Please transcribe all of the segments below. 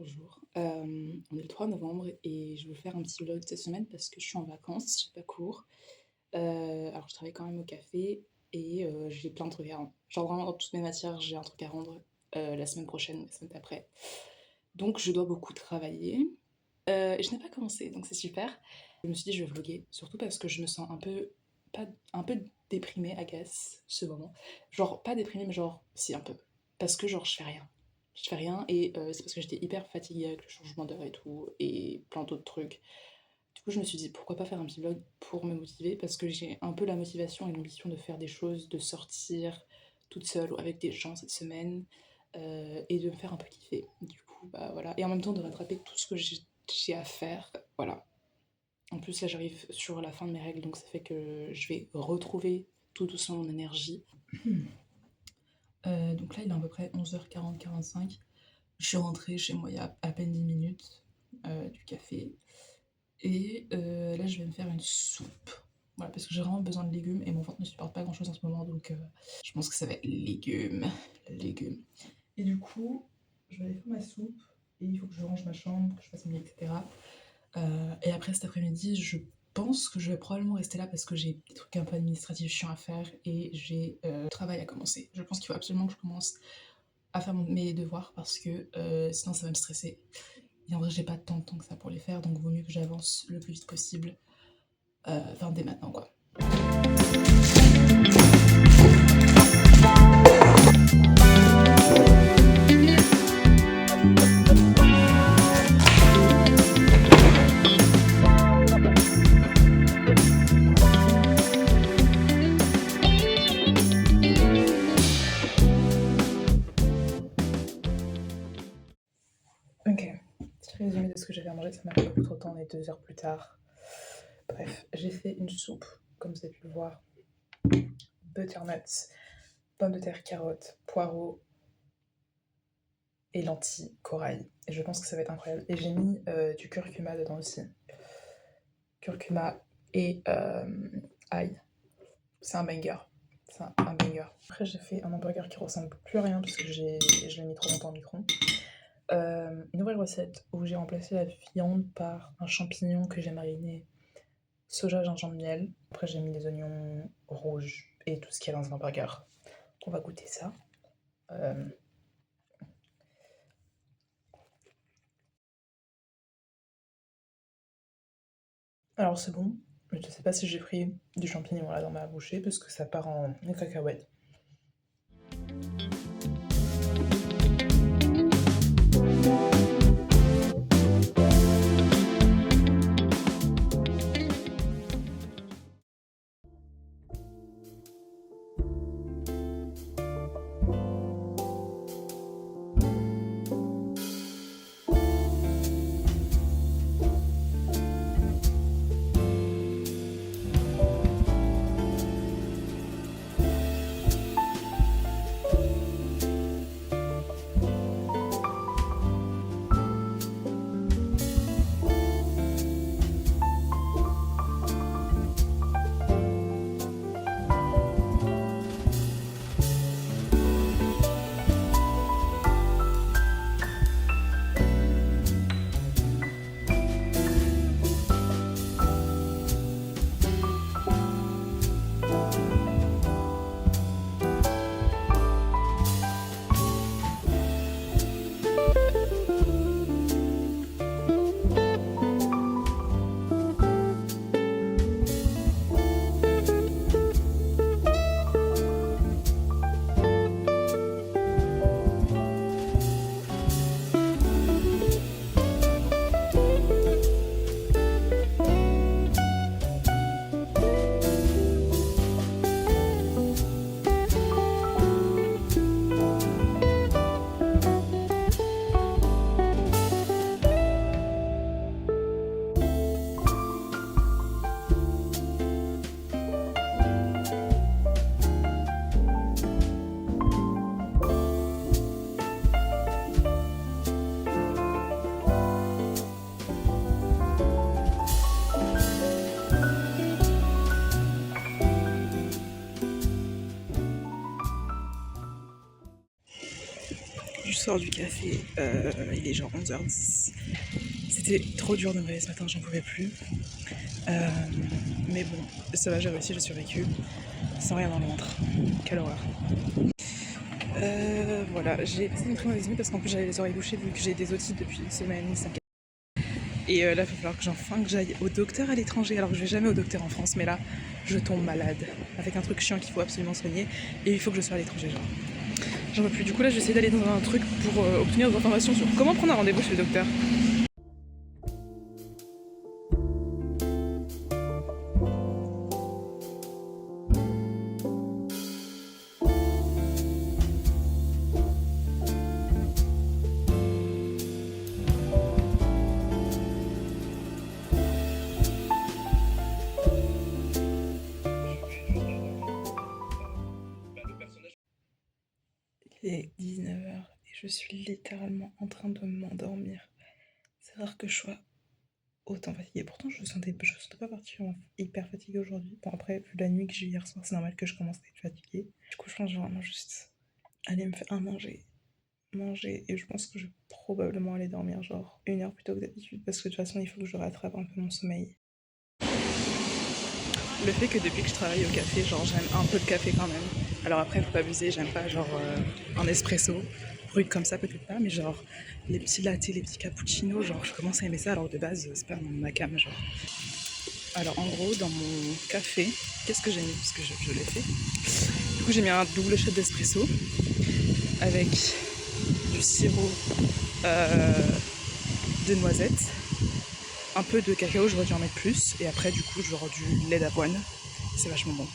Bonjour. On est le 3 novembre et je veux faire un petit vlog cette semaine parce que je suis en vacances, j'ai pas cours. Alors je travaille quand même au café et j'ai plein de trucs à rendre. Genre vraiment dans toutes mes matières, j'ai un truc à rendre, la semaine prochaine ou la semaine d'après. Donc je dois beaucoup travailler, et je n'ai pas commencé, donc c'est super. Je me suis dit: «Je vais vlogger», surtout parce que je me sens un peu pas un peu déprimée, agace, ce moment. Genre pas déprimée, mais genre si un peu. Parce que genre je fais rien. Je fais rien et c'est parce que j'étais hyper fatiguée avec le changement d'heure et tout et plein d'autres trucs. Du coup, je me suis dit: «Pourquoi pas faire un petit vlog pour me motiver?» parce que j'ai un peu la motivation et l'ambition de faire des choses, de sortir toute seule ou avec des gens cette semaine, et de me faire un peu kiffer. Du coup, bah, voilà et en même temps de rattraper tout ce que j'ai à faire, voilà. En plus, là, j'arrive sur la fin de mes règles, donc ça fait que je vais retrouver tout doucement mon énergie. Donc là, il est à peu près 11h40-45. Je suis rentrée chez moi il y a à peine 10 minutes, du café. Et là, je vais me faire une soupe. Voilà, parce que j'ai vraiment besoin de légumes et mon ventre ne supporte pas grand-chose en ce moment, donc je pense que ça va être légumes, légumes. Et du coup, je vais aller faire ma soupe et il faut que je range ma chambre, que je fasse mon lit, etc. Et après cet après-midi, je pense que je vais probablement rester là parce que j'ai des trucs un peu administratifs chiants à faire et j'ai travail à commencer. Je pense qu'il faut absolument que je commence à faire mes devoirs parce que sinon ça va me stresser. Et en vrai, j'ai pas tant de temps que ça pour les faire, donc vaut mieux que j'avance le plus vite possible. Enfin, dès maintenant, quoi. Ok, petit résumé de ce que j'ai fait à manger, ça m'a pris beaucoup trop de temps, on est 2 heures plus tard. Bref, j'ai fait une soupe, comme vous avez pu le voir. Butternuts, pommes de terre, carottes, poireaux et lentilles, corail. Et je pense que ça va être incroyable. Et j'ai mis du curcuma dedans aussi. Curcuma et ail. C'est un banger. C'est un banger. Après, j'ai fait un hamburger qui ressemble plus à rien parce que je l'ai mis trop longtemps au micro. Une nouvelle recette où j'ai remplacé la viande par un champignon que j'ai mariné, soja, gingembre, miel. Après, j'ai mis des oignons rouges et tout ce qu'il y a dans un hamburger. On va goûter ça. Alors, c'est bon, mais je sais pas si j'ai pris du champignon là dans ma bouchée parce que ça part en cacahuète. sors du café, il est genre 11h10. C'était trop dur de me réveiller ce matin, j'en pouvais plus. Mais bon, ça va, j'ai réussi, j'ai survécu. Sans rien dans le ventre. Quelle horreur. Voilà, j'ai passé une très mauvaise nuit parce qu'en plus j'avais les oreilles bouchées vu que j'ai des otites depuis une semaine, et là, il va falloir que j'aille au docteur à l'étranger. Alors, je vais jamais au docteur en France, mais là, je tombe malade. Avec un truc chiant qu'il faut absolument soigner. Et il faut que je sois à l'étranger, genre. J'en peux plus. Du coup, là, je vais essayer d'aller dans un truc pour obtenir des informations sur comment prendre un rendez-vous chez le docteur. Il est 19h et je suis littéralement en train de m'endormir. C'est rare que je sois autant fatiguée. Pourtant, je ne sentais pas particulièrement hyper fatiguée aujourd'hui. Bon, après, vu la nuit que j'ai eu hier soir, c'est normal que je commence à être fatiguée. Du coup, je pense que je vais vraiment juste aller me faire manger, et je pense que je vais probablement aller dormir genre 1 heure plus tôt que d'habitude parce que de toute façon, il faut que je rattrape un peu mon sommeil. Le fait que depuis que je travaille au café, genre j'aime un peu le café quand même. Alors après, faut pas abuser, j'aime pas genre un espresso brut comme ça, peut-être pas, mais genre les petits lattés, les petits cappuccinos, genre je commence à aimer ça alors de base, c'est pas ma came, genre. Alors en gros, dans mon café, qu'est-ce que j'ai mis parce que je l'ai fait. Du coup, j'ai mis un double shot d'espresso avec du sirop de noisettes, un peu de cacao, j'aurais dû en mettre plus, et après du coup j'aurais du lait d'avoine, c'est vachement bon.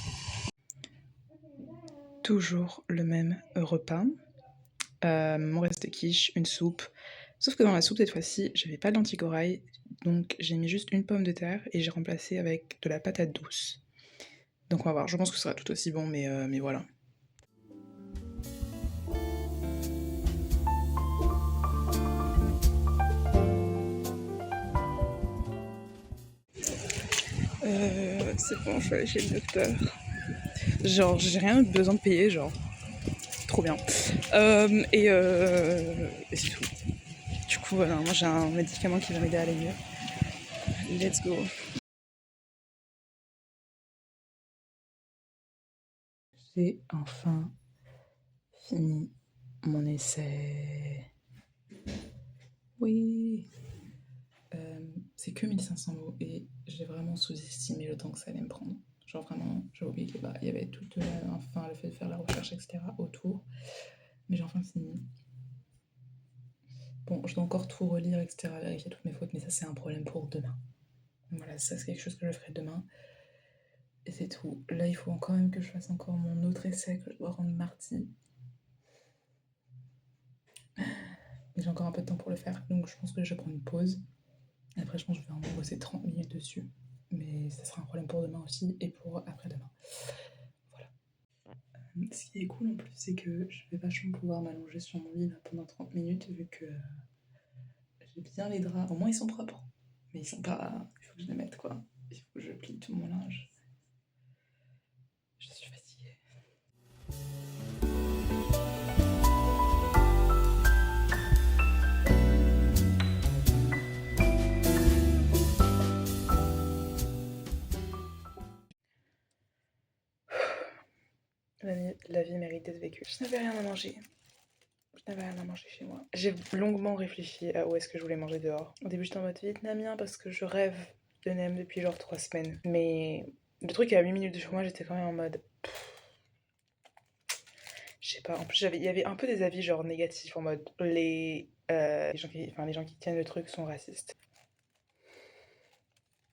Toujours le même repas, mon reste de quiche, une soupe, sauf que dans la soupe cette fois-ci j'avais pas de lentilles corail, donc j'ai mis juste une pomme de terre et j'ai remplacé avec de la patate douce. Donc on va voir, je pense que ce sera tout aussi bon, mais voilà. C'est bon, je vais aller chez le docteur. Genre, j'ai rien besoin de payer, genre. Trop bien. Et c'est tout. Du coup, voilà, moi j'ai un médicament qui va m'aider à aller mieux. Let's go. J'ai enfin fini mon essai. Oui. C'est que 1500 mots et j'ai vraiment sous-estimé le temps que ça allait me prendre. Genre vraiment, j'ai oublié qu'il y avait tout enfin, le fait de faire la recherche, etc. autour. Mais j'ai enfin fini. Bon, je dois encore tout relire, etc., vérifier toutes mes fautes, mais ça c'est un problème pour demain. Voilà, ça c'est quelque chose que je ferai demain. Et c'est tout. Là, il faut quand même que je fasse encore mon autre essai que je dois rendre mardi. Mais j'ai encore un peu de temps pour le faire, donc je pense que je vais prendre une pause. Après, je pense que je vais vraiment bosser 30 minutes dessus. Mais ça sera un problème pour demain aussi et pour après-demain. Voilà. Ce qui est cool en plus, c'est que je vais vachement pouvoir m'allonger sur mon lit là, pendant 30 minutes vu que j'ai bien les draps. Au moins, ils sont propres. Mais ils sont pas. Il faut que je les mette quoi. Il faut que je plie tout mon linge. Je suis fatiguée. La vie mérite d'être vécue. Je n'avais rien à manger. Je n'avais rien à manger chez moi. J'ai longuement réfléchi à où est-ce que je voulais manger dehors. Au début, j'étais en mode vietnamien parce que je rêve de nem depuis genre 3 semaines. Mais le truc est à 8 minutes de chez moi, j'étais quand même en mode. Je sais pas. En plus, il y avait un peu des avis genre négatifs en mode les gens qui tiennent le truc sont racistes.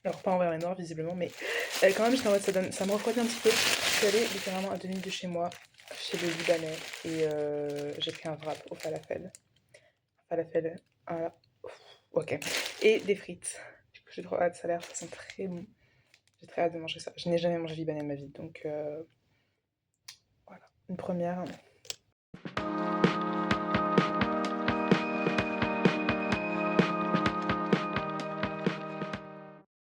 Alors, pas envers les noirs, visiblement, mais quand même, j'étais en mode ça me refroidit un petit peu. Je suis allée littéralement à 2 minutes de chez moi, chez le Libanais, et j'ai pris un wrap au falafel. Falafel, voilà. Ok. Et des frites. Du coup, j'ai trop hâte, ça a l'air, ça sent très bon. J'ai très hâte de manger ça. Je n'ai jamais mangé libanais de ma vie, donc voilà. Une première.